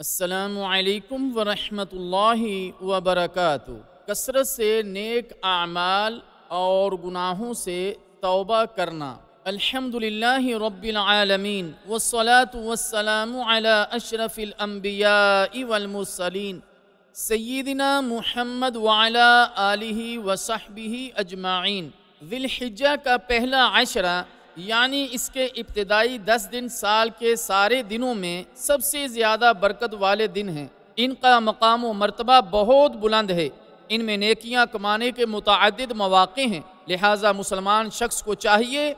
السلام علیکم ورحمۃ اللہ وبرکاتہ۔ کثرت سے نیک اعمال اور گناہوں سے توبہ کرنا۔ الحمدللہ رب العالمین والصلاة والسلام علی اشرف الانبیاء والمرسلین سیدنا محمد وعلی آلہ وصحبہ اجمعین۔ ذی الحجہ کا پہلا عشرہ یعنی اس کے ابتدائی 10 دن سال کے سارے دنوں میں سب سے زیادہ برکت والے دن ہیں۔ ان کا مقام و مرتبہ بہت بلند ہے۔ ان میں نیکیاں کمانے کے متعدد مواقع ہیں، لہٰذا مسلمان شخص کو چاہیے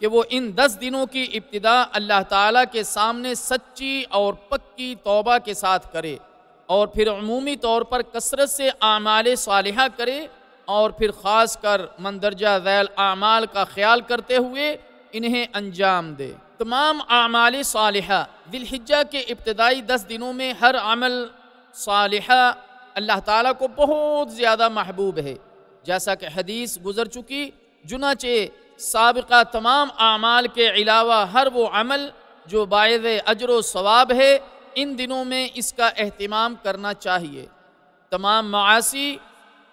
کہ وہ ان 10 دنوں کی ابتدا اللہ تعالیٰ کے سامنے سچی اور پکی توبہ کے ساتھ کرے، اور پھر عمومی طور پر کثرت سے اعمال صالحہ کرے، اور پھر خاص کر مندرجہ ذیل اعمال کا خیال کرتے ہوئے انہیں انجام دے۔ تمام اعمال صالحہ ذی الحجہ کے ابتدائی 10 دنوں میں ہر عمل صالحہ اللہ تعالیٰ کو بہت زیادہ محبوب ہے، جیسا کہ حدیث گزر چکی۔ چنانچہ سابقہ تمام اعمال کے علاوہ ہر وہ عمل جو باعث اجر و ثواب ہے، ان دنوں میں اس کا اہتمام کرنا چاہیے۔ تمام معاصی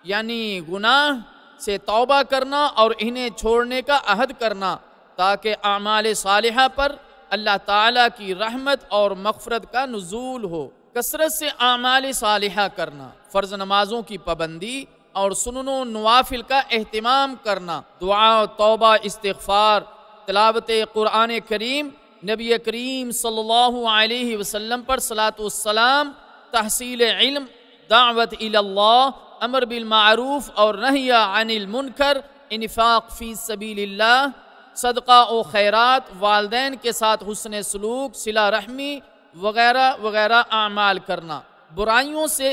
یعنی گناہ سے توبہ کرنا اور انہیں چھوڑنے کا عہد کرنا، تاکہ اعمال صالحہ پر اللہ تعالیٰ کی رحمت اور مغفرت کا نزول ہو۔ کثرت سے اعمال صالحہ کرنا، فرض نمازوں کی پابندی اور سنن و نوافل کا اہتمام کرنا، دعا، توبہ، استغفار، تلاوت قرآن کریم، نبی کریم صلی اللہ علیہ وسلم پر صلاۃ والسلام، تحصیل علم، دعوت الی اللہ، امر بالمعروف اور نہی عن المنکر، انفاق فی سبیل اللہ، صدقہ و خیرات، والدین کے ساتھ حسن سلوک، صلہ رحمی وغیرہ وغیرہ اعمال کرنا، برائیوں سے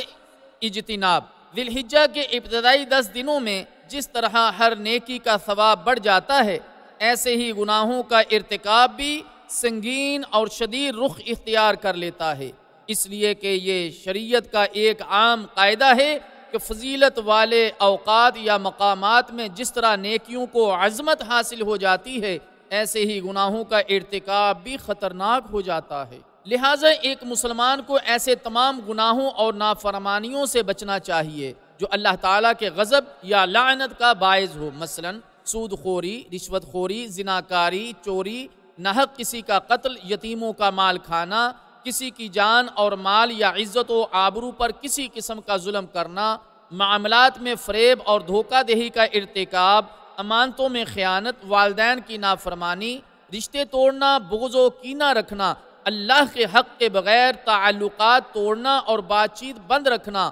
اجتناب۔ ذی الحجہ کے ابتدائی 10 دنوں میں جس طرح ہر نیکی کا ثواب بڑھ جاتا ہے، ایسے ہی گناہوں کا ارتکاب بھی سنگین اور شدید رخ اختیار کر لیتا ہے، اس لیے کہ یہ شریعت کا ایک عام قاعدہ ہے کہ فضیلت والے اوقات یا مقامات میں جس طرح نیکیوں کو عظمت حاصل ہو جاتی ہے، ایسے ہی گناہوں کا ارتکاب بھی خطرناک ہو جاتا ہے۔ لہٰذا ایک مسلمان کو ایسے تمام گناہوں اور نافرمانیوں سے بچنا چاہیے جو اللہ تعالیٰ کے غضب یا لعنت کا باعث ہو، مثلا سود خوری، رشوت خوری، زناکاری، چوری، ناحق کسی کا قتل، یتیموں کا مال کھانا، کسی کی جان اور مال یا عزت و آبرو پر کسی قسم کا ظلم کرنا، معاملات میں فریب اور دھوکہ دہی کا ارتکاب، امانتوں میں خیانت، والدین کی نافرمانی، رشتے توڑنا، بغض و کینہ رکھنا، اللہ کے حق کے بغیر تعلقات توڑنا اور بات چیت بند رکھنا،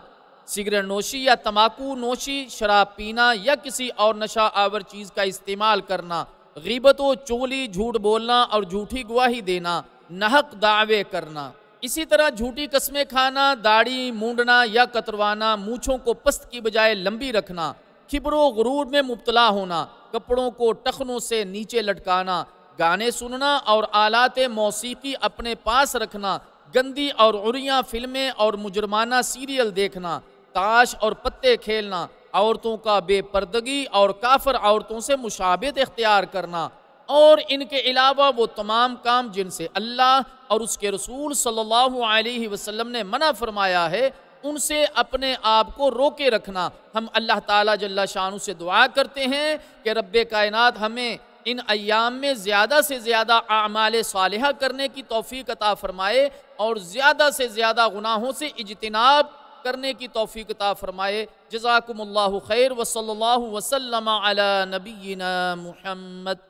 سگریٹ نوشی یا تمباکو نوشی، شراب پینا یا کسی اور نشہ آور چیز کا استعمال کرنا، غیبت و چغلی، جھوٹ بولنا اور جھوٹی گواہی دینا، ناحق دعوے کرنا، اسی طرح جھوٹی قسمیں کھانا، داڑھی مونڈنا یا کتروانا، مونچھوں کو پست کی بجائے لمبی رکھنا، کبر و غرور میں مبتلا ہونا، کپڑوں کو ٹخنوں سے نیچے لٹکانا، گانے سننا اور آلات موسیقی اپنے پاس رکھنا، گندی اور عریاں فلمیں اور مجرمانہ سیریل دیکھنا، تاش اور پتے کھیلنا، عورتوں کا بے پردگی اور کافر عورتوں سے مشابہت اختیار کرنا، اور ان کے علاوہ وہ تمام کام جن سے اللہ اور اس کے رسول صلی اللہ علیہ وسلم نے منع فرمایا ہے، ان سے اپنے آپ کو روکے رکھنا۔ ہم اللہ تعالیٰ جل شانہ سے دعا کرتے ہیں کہ رب کائنات ہمیں ان ایام میں زیادہ سے زیادہ اعمال صالحہ کرنے کی توفیق عطا فرمائے، اور زیادہ سے زیادہ گناہوں سے اجتناب کرنے کی توفیق عطا فرمائے۔ جزاکم اللہ خیر، وصلی اللہ وسلم علی نبینا محمد۔